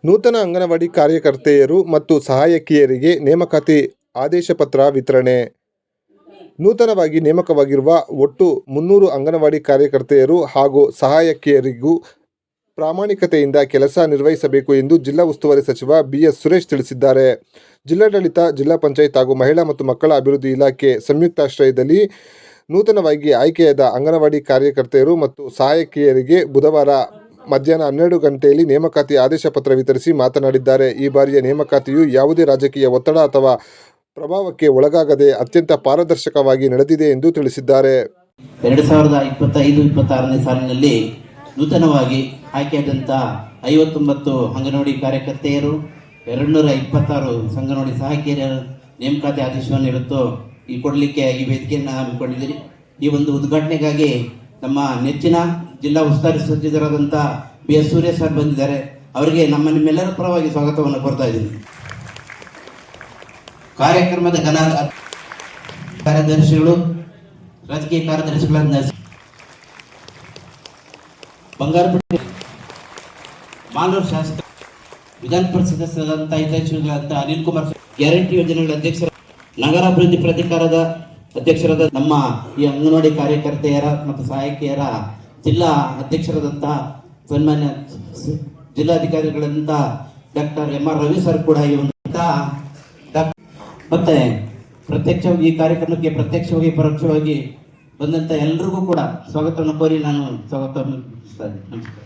ನೂತನ ಅಂಗನವಾಡಿ ಕಾರ್ಯಕರ್ತೆಯರು ಮತ್ತು ಸಹಾಯಕಿಯರಿಗೆ ನೇಮಕಾತಿ ಆದೇಶ ಪತ್ರ ವಿತರಣೆ. ನೂತನವಾಗಿ ನೇಮಕವಾಗಿರುವ ಒಟ್ಟು 300 ಅಂಗನವಾಡಿ ಕಾರ್ಯಕರ್ತೆಯರು ಹಾಗೂ ಸಹಾಯಕಿಯರಿಗೂ ಪ್ರಾಮಾಣಿಕತೆಯಿಂದ ಕೆಲಸ ನಿರ್ವಹಿಸಬೇಕು ಎಂದು ಜಿಲ್ಲಾ ಉಸ್ತುವಾರಿ ಸಚಿವ BS ಸುರೇಶ್ ತಿಳಿಸಿದ್ದಾರೆ. ಜಿಲ್ಲಾಡಳಿತ, ಜಿಲ್ಲಾ ಪಂಚಾಯತ್ ಹಾಗೂ ಮಹಿಳಾ ಮತ್ತು ಮಕ್ಕಳ ಅಭಿವೃದ್ಧಿ ಇಲಾಖೆ ಸಂಯುಕ್ತಾಶ್ರಯದಲ್ಲಿ ನೂತನವಾಗಿ ಆಯ್ಕೆಯಾದ ಅಂಗನವಾಡಿ ಕಾರ್ಯಕರ್ತೆಯರು ಮತ್ತು ಸಹಾಯಕಿಯರಿಗೆ ಬುಧವಾರ ಮಧ್ಯಾಹ್ನ 12 ಗಂಟೆಯಲ್ಲಿ ನೇಮಕಾತಿ ಆದೇಶ ಪತ್ರ ವಿತರಿಸಿ ಮಾತನಾಡಿದ್ದಾರೆ. ಈ ಬಾರಿಯ ನೇಮಕಾತಿಯು ಯಾವುದೇ ರಾಜಕೀಯ ಒತ್ತಡ ಅಥವಾ ಪ್ರಭಾವಕ್ಕೆ ಒಳಗಾಗದೆ ಅತ್ಯಂತ ಪಾರದರ್ಶಕವಾಗಿ ನಡೆದಿದೆ ಎಂದು ತಿಳಿಸಿದ್ದಾರೆ. 2025-26ನೇ ಸಾಲಿನಲ್ಲಿ ನೂತನವಾಗಿ ಆಯ್ಕೆಯಾದಂಥ 59 ಅಂಗನವಾಡಿ ಕಾರ್ಯಕರ್ತೆಯರು, 226 ಅಂಗನವಾಡಿ ಸಹಾಯಕಿಯರ ನೇಮಕಾತಿ ಆದೇಶವನ್ನು ಇವತ್ತು ಕೊಡಲಿಕ್ಕೆ ಈ ವೇದಿಕೆಯನ್ನು ಹಮ್ಮಿಕೊಂಡಿದ್ದೀರಿ. ಈ ಒಂದು ಉದ್ಘಾಟನೆಗಾಗಿ ನಮ್ಮ ನೆಚ್ಚಿನ ಜಿಲ್ಲಾ ಉಸ್ತುವಾರಿ ಸಚಿವರಾದಂಥ BS ಸುರೇಶ್ ಸರ್ ಬಂದಿದ್ದಾರೆ. ಅವರಿಗೆ ನಿಮ್ಮೆಲ್ಲರ ಪರವಾಗಿ ಸ್ವಾಗತವನ್ನು ಕೋರ್ತಾ ಇದ್ದೀನಿ. ಕಾರ್ಯಕ್ರಮದ ಕಾರ್ಯದರ್ಶಿಗಳು, ರಾಜಕೀಯ ಕಾರ್ಯದರ್ಶಿಗಳಾದ ಬಂಗಾರಪಟ್ಟಿ ಮಾಲೂರು ಶಾಸಕ, ವಿಧಾನ ಪರಿಷತ್ ಸದಸ್ಯರಾದಂಥ ಹಿತೈಷಿಗಳಾದಂಥ ಅನಿಲ್ ಕುಮಾರ್, ಗ್ಯಾರಂಟಿ ಯೋಜನೆಗಳ ಅಧ್ಯಕ್ಷರ, ನಗರಾಭಿವೃದ್ಧಿ ಪ್ರಾಧಿಕಾರದ ಅಧ್ಯಕ್ಷರಾದ ನಮ್ಮ ಈ ಅಂಗನವಾಡಿ ಕಾರ್ಯಕರ್ತೆಯರ ಮತ್ತು ಸಹಾಯಕಿಯರ ಜಿಲ್ಲಾ ಅಧ್ಯಕ್ಷರಾದಂತಹ ಸನ್ಮಾನ್ಯ ಜಿಲ್ಲಾಧಿಕಾರಿಗಳಂತ ಡಾಕ್ಟರ್ MR ರವಿ ಸರ್ ಕೂಡ ಮತ್ತೆ ಪ್ರತ್ಯಕ್ಷವಾಗಿ ಈ ಕಾರ್ಯಕ್ರಮಕ್ಕೆ ಪ್ರತ್ಯಕ್ಷವಾಗಿ ಪರೋಕ್ಷವಾಗಿ ಬಂದಂತ ಎಲ್ಲರಿಗೂ ಕೂಡ ಸ್ವಾಗತವನ್ನು ಕೋರಿ ನಾನು ಸ್ವಾಗತವನ್ನು ನಮಸ್ಕಾರ.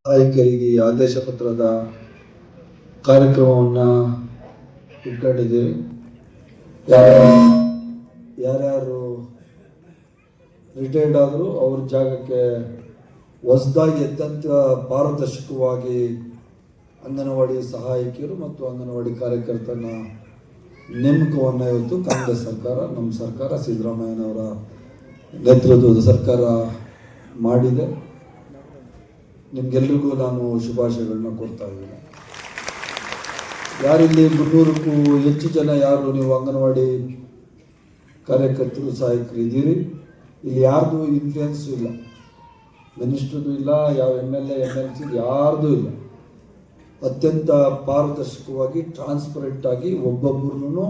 ಸಹಾಯಕರಿಗೆ ಆದೇಶ ಪತ್ರದ ಕಾರ್ಯಕ್ರಮವನ್ನು ಇಟ್ಕೊಂಡಿದ್ದೀವಿ. ಯಾರ್ಯಾರು ರಿಟೈರ್ಡ್ ಆದರೂ ಅವ್ರ ಜಾಗಕ್ಕೆ ಹೊಸದಾಗಿ ಅತ್ಯಂತ ಪಾರದರ್ಶಕವಾಗಿ ಅಂಗನವಾಡಿ ಸಹಾಯಕಿಯರು ಮತ್ತು ಅಂಗನವಾಡಿ ಕಾರ್ಯಕರ್ತನ ನೇಮಕವನ್ನು ಇವತ್ತು ಕಾಂಗ್ರೆಸ್ ಸರ್ಕಾರ, ನಮ್ಮ ಸರ್ಕಾರ, ಸಿದ್ದರಾಮಯ್ಯನವರ ನೇತೃತ್ವದ ಸರ್ಕಾರ ಮಾಡಿದೆ. ನಿಮ್ಗೆಲ್ರಿಗೂ ನಾನು ಶುಭಾಶಯಗಳನ್ನ ಕೊಡ್ತಾ ಇದ್ದೀನಿ. ಯಾರಿಲ್ಲಿ 300ಕ್ಕೂ ಹೆಚ್ಚು ಜನ ಯಾರು ನೀವು ಅಂಗನವಾಡಿ ಕಾರ್ಯಕರ್ತರು ಸಹಾಯಕರು ಇದ್ದೀರಿ, ಇಲ್ಲಿ ಯಾರ್ದು ಇನ್ಫ್ಲೂಯೆನ್ಸು ಇಲ್ಲ, ಮಿನಿಸ್ಟ್ರದ್ದು ಇಲ್ಲ, ಯಾವ MLA MLC ಯಾರ್ದು ಇಲ್ಲ. ಅತ್ಯಂತ ಪಾರದರ್ಶಕವಾಗಿ ಟ್ರಾನ್ಸ್ಪರೆಂಟ್ ಆಗಿ ಒಬ್ಬೊಬ್ಬರನ್ನು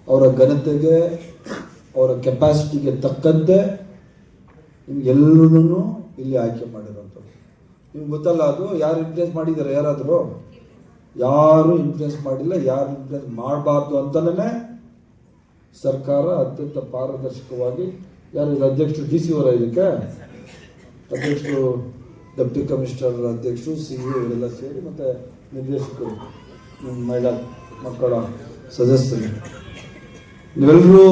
ಅವರ ಘನತೆಗೆ, ಅವರ ಕೆಪಾಸಿಟಿಗೆ ತಕ್ಕಂತೆ ನಿಮ್ಗೆಲ್ಲರೂ ಇಲ್ಲಿ ಆಯ್ಕೆ ಮಾಡಿರೋಂಥದ್ದು. ನಿಮ್ಗೆ ಗೊತ್ತಲ್ಲ, ಅದು ಯಾರು ಇನ್ಫ್ಲೂಯೆನ್ಸ್ ಮಾಡಿದ್ದಾರೆ? ಯಾರು ಇನ್ಫ್ಲೂಯೆನ್ಸ್ ಮಾಡಿಲ್ಲ, ಯಾರು ಇನ್ಫ್ಲೂಯೆನ್ಸ್ ಮಾಡಬಾರ್ದು ಅಂತಲೇ ಸರ್ಕಾರ ಅತ್ಯಂತ ಪಾರದರ್ಶಕವಾಗಿ, ಯಾರು ಅಧ್ಯಕ್ಷರು DC ಅವರ, ಇದಕ್ಕೆ ಅಧ್ಯಕ್ಷರು, ಡೆಪ್ಟಿ ಕಮಿಷನರ್ ಅಧ್ಯಕ್ಷರು, CE ಇವರೆಲ್ಲ ಸೇರಿ, ಮತ್ತು ನಿರ್ದೇಶಕರು, ಮಹಿಳಾ ಮಕ್ಕಳ ಸದಸ್ಯರು, ನೀವೆಲ್ಲರೂ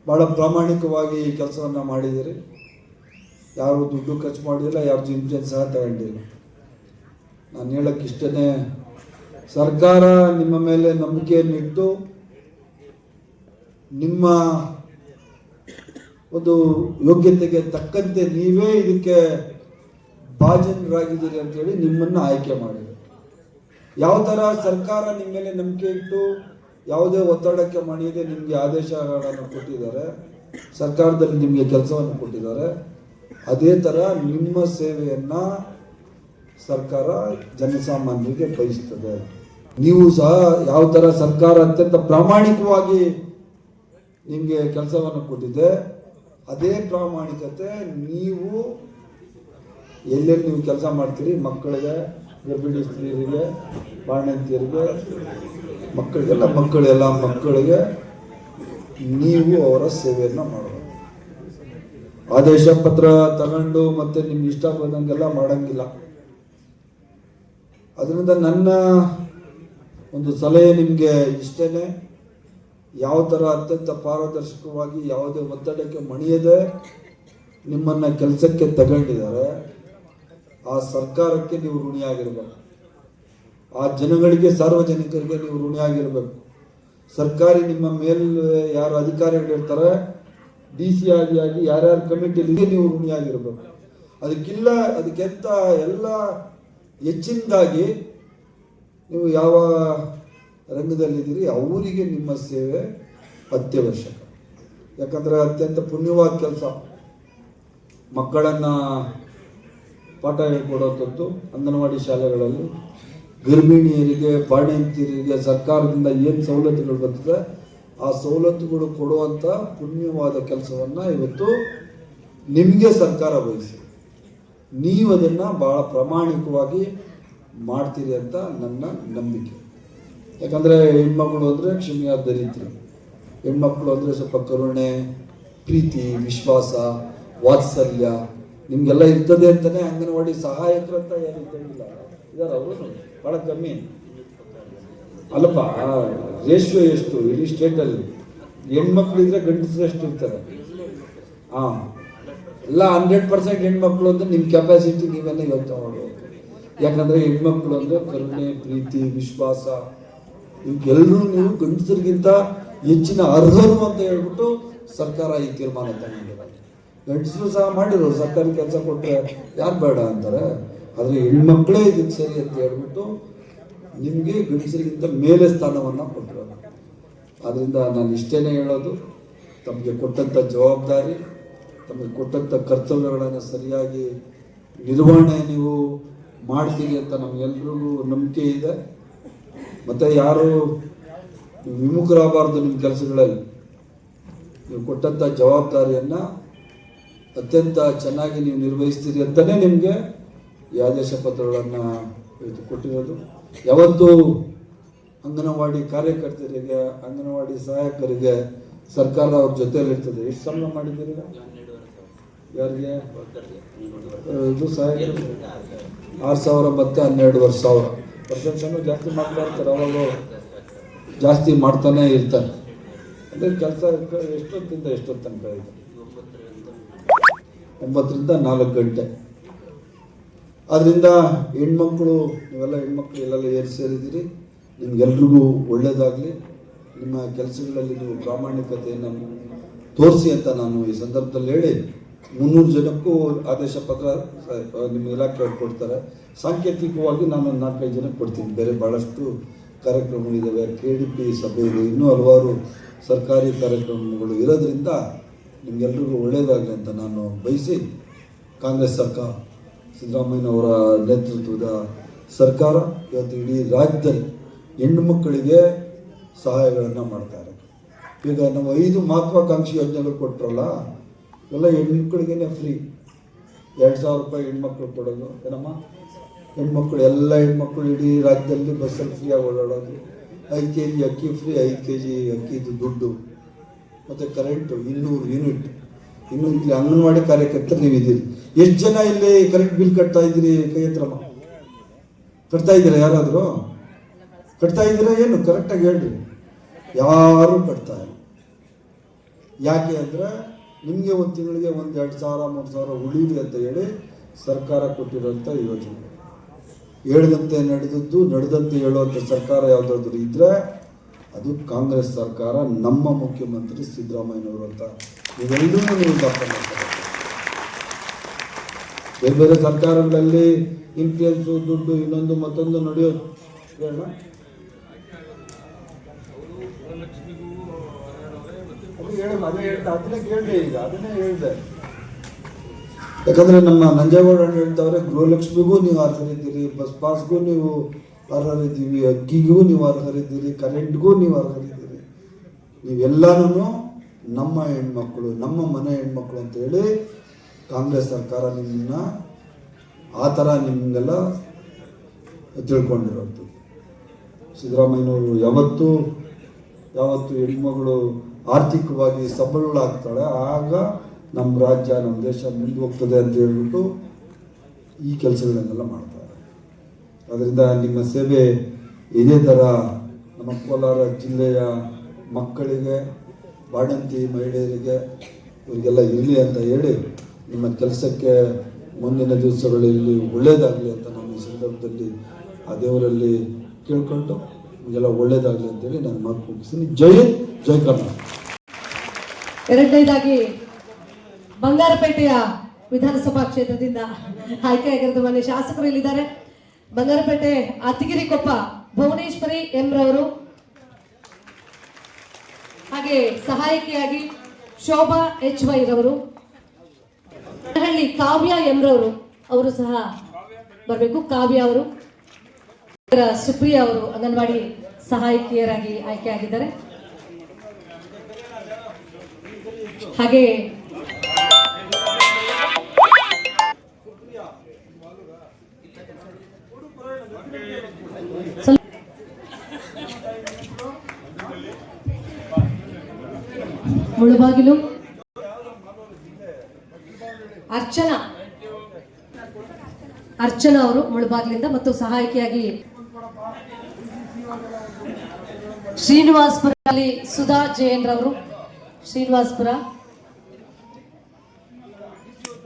ಭಾಳ ಪ್ರಾಮಾಣಿಕವಾಗಿ ಕೆಲಸವನ್ನು ಮಾಡಿದ್ದೀರಿ. ಯಾರು ದುಡ್ಡು ಖರ್ಚು ಮಾಡಿಲ್ಲ, ಯಾರ್ದು ಇನ್ಫ್ಲೂಯೆನ್ಸ್ ಸಹ ತಗೊಂಡಿಲ್ಲ. ನಾನು ಹೇಳಕ್ಕೆ ಇಷ್ಟೇ, ಸರ್ಕಾರ ನಿಮ್ಮ ಮೇಲೆ ನಂಬಿಕೆಯನ್ನಿಟ್ಟು ನಿಮ್ಮ ಒಂದು ಯೋಗ್ಯತೆಗೆ ತಕ್ಕಂತೆ ನೀವೇ ಇದಕ್ಕೆ ಭಾಜನರಾಗಿದ್ದೀರಿ ಅಂತೇಳಿ ನಿಮ್ಮನ್ನು ಆಯ್ಕೆ ಮಾಡಿದೆ. ಯಾವ ಥರ ಸರ್ಕಾರ ನಿಮ್ಮ ಮೇಲೆ ನಂಬಿಕೆ ಇಟ್ಟು ಯಾವುದೇ ಒತ್ತಡಕ್ಕೆ ಮಾಡಿದೆ ನಿಮಗೆ ಆದೇಶಗಳನ್ನು ಕೊಟ್ಟಿದ್ದಾರೆ, ಸರ್ಕಾರದಲ್ಲಿ ನಿಮಗೆ ಕೆಲಸವನ್ನು ಕೊಟ್ಟಿದ್ದಾರೆ, ಅದೇ ಥರ ನಿಮ್ಮ ಸೇವೆಯನ್ನು ಸರ್ಕಾರ ಜನಸಾಮಾನ್ಯರಿಗೆ ಬಯಸ್ತದೆ. ನೀವು ಸಹ ಯಾವ ಥರ ಸರ್ಕಾರ ಅತ್ಯಂತ ಪ್ರಾಮಾಣಿಕವಾಗಿ ನಿಮಗೆ ಕೆಲಸವನ್ನು ಕೊಟ್ಟಿದೆ, ಅದೇ ಪ್ರಾಮಾಣಿಕತೆ ನೀವು ಎಲ್ಲೆಲ್ಲಿ ನೀವು ಕೆಲಸ ಮಾಡ್ತೀರಿ, ಮಕ್ಕಳಿಗೆ, ಗರ್ಭಿಣಿ ಸ್ತ್ರೀಯರಿಗೆ, ಬಾಣಂತಿಯರಿಗೆ, ಮಕ್ಕಳಿಗೆ ನೀವು ಅವರ ಸೇವೆಯನ್ನು ಮಾಡಬೇಕು. ಆದೇಶ ಪತ್ರ ತಗೊಂಡು ಮತ್ತೆ ನಿಮ್ಗೆ ಇಷ್ಟ ಬಂದಂಗೆಲ್ಲ ಮಾಡಂಗಿಲ್ಲ. ಅದರಿಂದ ನನ್ನ ಒಂದು ಸಲಹೆ ನಿಮಗೆ ಇಷ್ಟೇ, ಯಾವ ಥರ ಅತ್ಯಂತ ಪಾರದರ್ಶಕವಾಗಿ ಯಾವುದೇ ಒತ್ತಡಕ್ಕೆ ಮಣಿಯದೆ ನಿಮ್ಮನ್ನು ಕೆಲಸಕ್ಕೆ ತಗೊಂಡಿದ್ದಾರೆ, ಆ ಸರ್ಕಾರಕ್ಕೆ ನೀವು ಋಣಿಯಾಗಿರ್ಬೇಕು, ಆ ಜನಗಳಿಗೆ, ಸಾರ್ವಜನಿಕರಿಗೆ ನೀವು ಋಣಿಯಾಗಿರ್ಬೇಕು. ಸರ್ಕಾರಿ ನಿಮ್ಮ ಯಾರು ಅಧಿಕಾರಿಗಳಿರ್ತಾರೆ DC ಆಗಿ ಯಾರ್ಯಾರ ಕಮಿಟಿಯಲ್ಲಿ ನೀವು ಋಣಿಯಾಗಿರ್ಬೇಕು. ಅದಕ್ಕೆಂತ ಎಲ್ಲ ಹೆಚ್ಚಿನದಾಗಿ ನೀವು ಯಾವ ರಂಗದಲ್ಲಿದ್ದೀರಿ ಅವರಿಗೆ ನಿಮ್ಮ ಸೇವೆ ಅತ್ಯವಶ್ಯಕ. ಯಾಕಂದರೆ ಅತ್ಯಂತ ಪುಣ್ಯವಾದ ಕೆಲಸ. ಮಕ್ಕಳನ್ನು ಪಾಠ ಹೇಳ್ಕೊಡೋಂಥದ್ದು ಅಂಗನವಾಡಿ ಶಾಲೆಗಳಲ್ಲಿ, ಗರ್ಭಿಣಿಯರಿಗೆ, ಬಾಣಂತಿಯರಿಗೆ ಸರ್ಕಾರದಿಂದ ಏನು ಸವಲತ್ತುಗಳು ಬರ್ತದೆ ಆ ಸವಲತ್ತುಗಳು ಕೊಡುವಂಥ ಪುಣ್ಯವಾದ ಕೆಲಸವನ್ನು ಇವತ್ತು ನಿಮಗೆ ಸರ್ಕಾರ ವಹಿಸಿ ನೀವು ಅದನ್ನು ಭಾಳ ಪ್ರಾಮಾಣಿಕವಾಗಿ ಮಾಡ್ತೀರಿ ಅಂತ ನನ್ನ ನಂಬಿಕೆ. ಯಾಕಂದರೆ ಹೆಣ್ಮಕ್ಳು ಅಂದರೆ ಕ್ಷಮೆಯ ದರಿದ್ರಿ, ಹೆಣ್ಮಕ್ಳು ಅಂದರೆ ಸ್ವಲ್ಪ ಕರುಣೆ, ಪ್ರೀತಿ, ವಿಶ್ವಾಸ, ವಾತ್ಸಲ್ಯ ನಿಮಗೆಲ್ಲ ಇರ್ತದೆ ಅಂತಲೇ ಅಂಗನವಾಡಿ ಸಹಾಯಕರು ಅಂತ ಯಾರು ಇದ್ದಂಗಿಲ್ಲ ಇದಾರೆ. ಅವರು ಭಾಳ ಕಮ್ಮಿ ಅಲ್ಲಪ್ಪ. ರೇಷಿಯೋ ಎಷ್ಟು ಇಡೀ ಸ್ಟೇಟಲ್ಲಿ ಹೆಣ್ಮಕ್ಳು ಇದ್ರೆ ಗಂಡಸರು ಎಷ್ಟು ಇರ್ತಾರೆ? ಹಾಂ, ಎಲ್ಲ 100% ಹೆಣ್ಮಕ್ಳು ಅಂದರೆ ನಿಮ್ಮ ಕೆಪಾಸಿಟಿ ನೀವೆಲ್ಲ ಯೋಚನೆ ಮಾಡಬೇಕು. ಯಾಕಂದರೆ ಹೆಣ್ಮಕ್ಳು ಅಂದರೆ ಕರುಣೆ, ಪ್ರೀತಿ, ವಿಶ್ವಾಸ ಇವಕ್ಕೆಲ್ಲರೂ ನೀವು ಗಂಡಸರಿಗಿಂತ ಹೆಚ್ಚಿನ ಅರ್ಹರು ಅಂತ ಹೇಳ್ಬಿಟ್ಟು ಸರ್ಕಾರ ಈ ತೀರ್ಮಾನ ತಗೊಂಡಿದೆ. ಗಂಡಸರು ಸಹ ಮಾಡಿರೋ ಸರ್ಕಾರಿ ಕೆಲಸ ಕೊಟ್ಟರೆ ಯಾರು ಬೇಡ ಅಂತಾರೆ. ಆದರೆ ಹೆಣ್ಮಕ್ಳೇ ಇದಕ್ಕೆ ಸರಿ ಅಂತ ಹೇಳ್ಬಿಟ್ಟು ನಿಮಗೆ ಗಂಡಸರಿಗಿಂತ ಮೇಲೆ ಸ್ಥಾನವನ್ನು ಕೊಟ್ಟರು. ಆದ್ದರಿಂದ ನಾನು ಇಷ್ಟೇ ಹೇಳೋದು, ತಮಗೆ ಕೊಟ್ಟಂಥ ಜವಾಬ್ದಾರಿ, ತಮಗೆ ಕೊಟ್ಟಂಥ ಕರ್ತವ್ಯಗಳನ್ನು ಸರಿಯಾಗಿ ನಿರ್ವಹಣೆ ನೀವು ಮಾಡ್ತೀರಿ ಅಂತ ನಮಗೆಲ್ರಿಗೂ ನಂಬಿಕೆ ಇದೆ. ಮತ್ತು ಯಾರು ವಿಮುಖರಾಗಬಾರ್ದು. ನಿಮ್ಮ ಕೆಲಸಗಳಲ್ಲಿ ನೀವು ಕೊಟ್ಟಂಥ ಜವಾಬ್ದಾರಿಯನ್ನು ಅತ್ಯಂತ ಚೆನ್ನಾಗಿ ನೀವು ನಿರ್ವಹಿಸ್ತೀರಿ ಅಂತಲೇ ನಿಮಗೆ ಈ ಆದೇಶ ಪತ್ರಗಳನ್ನು ಕೊಟ್ಟಿರೋದು. ಯಾವತ್ತೂ ಅಂಗನವಾಡಿ ಕಾರ್ಯಕರ್ತರಿಗೆ, ಅಂಗನವಾಡಿ ಸಹಾಯಕರಿಗೆ ಸರ್ಕಾರ ಅವ್ರ ಜೊತೆಯಲ್ಲಿರ್ತದೆ. ಎಷ್ಟು ಸಂಬಳ ಮಾಡಿದ್ದೀರಿ ಯಾರಿಗೆ? ಇದು ಸಹಾಯಕರು 6,000 ಮತ್ತು 12,000 ಪರ್ಸೆಂಟ್ಸನ್ನು ಜಾಸ್ತಿ ಮಾಡ್ತಾ ಇರ್ತಾರೆ. ಅವಾಗ ಜಾಸ್ತಿ ಮಾಡ್ತಾನೆ ಇರ್ತಾರೆ. ಅಂದರೆ ಕೆಲಸ ಎಷ್ಟೊತ್ತಿಂದ ಎಷ್ಟೊತ್ತು ತನಕ ಇದೆ? 9ರಿಂದ 4 ಗಂಟೆ. ಆದ್ದರಿಂದ ಹೆಣ್ಮಕ್ಳು, ನೀವೆಲ್ಲ ಹೆಣ್ಮಕ್ಳು ಎಲ್ಲೆಲ್ಲ ಏರಿ ಸೇರಿದ್ದೀರಿ. ನಿಮ್ಗೆಲ್ರಿಗೂ ಒಳ್ಳೆಯದಾಗಲಿ. ನಿಮ್ಮ ಕೆಲಸಗಳಲ್ಲಿ ನೀವು ಪ್ರಾಮಾಣಿಕತೆಯನ್ನು ತೋರಿಸಿ ಅಂತ ನಾನು ಈ ಸಂದರ್ಭದಲ್ಲಿ ಹೇಳಿ, 300 ಜನಕ್ಕೂ ಆದೇಶ ಪತ್ರ ನಿಮ್ಮ ಇಲಾಖೆ ಕೊಡ್ತಾರೆ. ಸಾಂಕೇತಿಕವಾಗಿ ನಾನು 4-5 ಜನಕ್ಕೆ ಕೊಡ್ತೀನಿ. ಬೇರೆ ಭಾಳಷ್ಟು ಕಾರ್ಯಕ್ರಮಗಳಿದ್ದಾವೆ. KDP ಸಭೆ ಇದೆ, ಇನ್ನೂ ಹಲವಾರು ಸರ್ಕಾರಿ ಕಾರ್ಯಕ್ರಮಗಳು ಇರೋದ್ರಿಂದ ನಿಮಗೆಲ್ರಿಗೂ ಒಳ್ಳೆಯದಾಗಲಿ ಅಂತ ನಾನು ಬಯಸಿ, ಕಾಂಗ್ರೆಸ್ ಸರ್ಕಾರ, ಸಿದ್ದರಾಮಯ್ಯನವರ ನೇತೃತ್ವದ ಸರ್ಕಾರ ಇವತ್ತು ಇಡೀ ರಾಜ್ಯದಲ್ಲಿ ಹೆಣ್ಣು ಮಕ್ಕಳಿಗೆ ಸಹಾಯಗಳನ್ನು ಮಾಡ್ತಾರೆ. ಈಗ ನಾವು 5 ಮಹತ್ವಾಕಾಂಕ್ಷಿ ಯೋಜನೆಗಳು ಕೊಟ್ಟರಲ್ಲ, ಎಲ್ಲ ಹೆಣ್ಮಕ್ಳಿಗೇ ಫ್ರೀ. 2,000 ರೂಪಾಯಿ ಹೆಣ್ಮಕ್ಳು ಕೊಡೋದು. ಏನಮ್ಮ, ಹೆಣ್ಮಕ್ಳು ಎಲ್ಲ ಹೆಣ್ಮಕ್ಳು ಇಡೀ ರಾಜ್ಯದಲ್ಲಿ ಬಸ್ಸಲ್ಲಿ ಫ್ರೀಯಾಗಿ ಓಡಾಡೋದು. 5 kg ಅಕ್ಕಿ ಫ್ರೀ, 5 kg ಅಕ್ಕಿದು ದುಡ್ಡು, ಮತ್ತು ಕರೆಂಟು 200 ಯೂನಿಟ್. ಇನ್ನು ಇಲ್ಲಿ ಅಂಗನವಾಡಿ ಕಾರ್ಯಕರ್ತರು ನೀವಿದ್ದೀರಿ. ಎಷ್ಟು ಜನ ಇಲ್ಲಿ ಕರೆಂಟ್ ಬಿಲ್ ಕಟ್ತಾ ಇದ್ದೀರಿ? ಕೈ ಹತ್ರಮ್ಮ ಕಟ್ತಾ ಇದ್ದೀರಾ? ಯಾರಾದರೂ ಕಟ್ತಾ ಇದ್ದೀರಾ? ಏನು ಕರೆಕ್ಟಾಗಿ ಹೇಳ್ರಿ. ಯಾರು ಕಟ್ತಾ ಇಲ್ಲ. ಯಾಕೆ ಅಂದರೆ ನಿಮಗೆ ಒಂದು ತಿಂಗಳಿಗೆ 2,000-3,000 ಉಳಿಲಿ ಅಂತ ಹೇಳಿ ಸರ್ಕಾರ ಕೊಟ್ಟಿರೋಂಥ ಯೋಜನೆ. ಹೇಳಿದಂತೆ ನಡೆದಂತೆ ಹೇಳುವಂಥ ಸರ್ಕಾರ ಯಾವುದಾದ್ರೂ ಇದ್ದರೆ ಅದು ಕಾಂಗ್ರೆಸ್ ಸರ್ಕಾರ, ನಮ್ಮ ಮುಖ್ಯಮಂತ್ರಿ ಸಿದ್ದರಾಮಯ್ಯನವರು ಅಂತ ನೀವೆಲ್ಲರೂ ನೀವು ದಾಖ ಮಾಡ್ತಾರೆ. ಬೇರೆ ಬೇರೆ ಸರ್ಕಾರಗಳಲ್ಲಿ ಇನ್ಫ್ಲೂಯೆನ್ಸು, ದುಡ್ಡು, ಇನ್ನೊಂದು ಮತ್ತೊಂದು ನಡೆಯೋದು ಹೇಳ. ಅದನ್ನೇ ಕೇಳಿದೆ. ಈಗ ಅದನ್ನೇ ಹೇಳಿದೆ. ಯಾಕಂದರೆ ನಮ್ಮ ನಂಜೇಗೌಡ ಹೇಳ್ತಾವ್ರೆ, ಗೃಹಲಕ್ಷ್ಮಿಗೂ ನೀವು ಅರ್ಹರಿದ್ದೀರಿ, ಬಸ್ ಪಾಸ್ಗೂ ನೀವು ಅರ್ಹರಿದ್ದೀವಿ, ಅಕ್ಕಿಗೂ ನೀವು ಅರ್ಹರಿದ್ದೀರಿ, ಕರೆಂಟ್ಗೂ ನೀವು ಅರ್ಹರಿದ್ದೀರಿ. ನೀವೆಲ್ಲನೂ ನಮ್ಮ ಹೆಣ್ಮಕ್ಳು, ನಮ್ಮ ಮನೆ ಹೆಣ್ಮಕ್ಳು ಅಂತೇಳಿ ಕಾಂಗ್ರೆಸ್ ಸರ್ಕಾರ ನಿಮ್ಮನ್ನ ಆ ಥರ ನಿಮಗೆಲ್ಲ ತಿಳ್ಕೊಂಡಿರೋದು. ಸಿದ್ದರಾಮಯ್ಯನವರು ಯಾವತ್ತೂ ಹೆಣ್ಮಗಳು ಆರ್ಥಿಕವಾಗಿ ಸಬಲಳಾಗ್ತಾಳೆ, ಆಗ ನಮ್ಮ ರಾಜ್ಯ, ನಮ್ಮ ದೇಶ ಮುಂದೆ ಹೋಗ್ತದೆ ಅಂತ ಹೇಳ್ಬಿಟ್ಟು ಈ ಕೆಲಸಗಳನ್ನೆಲ್ಲ ಮಾಡ್ತಾರೆ. ಅದರಿಂದ ನಿಮ್ಮ ಸೇವೆ ಇದೇ ಥರ ನಮ್ಮ ಕೋಲಾರ ಜಿಲ್ಲೆಯ ಮಕ್ಕಳಿಗೆ, ಬಾಣಂತಿ ಮಹಿಳೆಯರಿಗೆ, ಇವರಿಗೆಲ್ಲ ಇರಲಿ ಅಂತ ಹೇಳಿ ನಿಮ್ಮ ಕೆಲಸಕ್ಕೆ ಮುಂದಿನ ದಿವಸಗಳಲ್ಲಿ ಒಳ್ಳೆಯದಾಗಲಿ ಅಂತ ನಾನು ಈ ಸಂದರ್ಭದಲ್ಲಿ ಆ ದೇವರಲ್ಲಿ ಕೇಳ್ಕೊಂಡು ನಿಮಗೆಲ್ಲ ಒಳ್ಳೇದಾಗಲಿ ಅಂತೇಳಿ ನಾನು ಮಾತು ಮುಗಿಸ್ತೀನಿ. ಜೈ ಹಿಂದ್, ಜೈ ಕರ್ನಾಟಕ. ಎರಡನೇದಾಗಿ ಬಂಗಾರಪೇಟೆಯ ವಿಧಾನಸಭಾ ಕ್ಷೇತ್ರದಿಂದ ಆಯ್ಕೆಯಾಗಿರೋದು ಮಾನ್ಯ ಶಾಸಕರು ಇಲ್ಲಿದ್ದಾರೆ. ಬಂಗಾರಪೇಟೆ ಅತ್ತಿಗಿರಿಕೊಪ್ಪ ಭುವನೇಶ್ವರಿ ಎಂ ರವರು, ಹಾಗೆ ಸಹಾಯಕಿಯಾಗಿ ಶೋಭಾ ಎಚ್ ವೈ ರವರು, ಹಳ್ಳಿ ಕಾವ್ಯ ಎಂ ರವರು ಅವರು ಸಹ ಬರಬೇಕು. ಕಾವ್ಯ ಅವರು, ಸುಪ್ರಿಯಾ ಅವರು ಅಂಗನವಾಡಿ ಸಹಾಯಕಿಯರಾಗಿ ಆಯ್ಕೆಯಾಗಿದ್ದಾರೆ. ಹಾಗೆ ಮುಳುಬಾಗಿಲು ಅರ್ಚನಾ ಅವರು ಮುಳುಬಾಗಿಲಿಂದ, ಮತ್ತು ಸಹಾಯಕಿಯಾಗಿ ಶ್ರೀನಿವಾಸ್ಪುರ ಸುಧಾ ಜೈನ್ ರವರು, ಶ್ರೀನಿವಾಸ್ಪುರ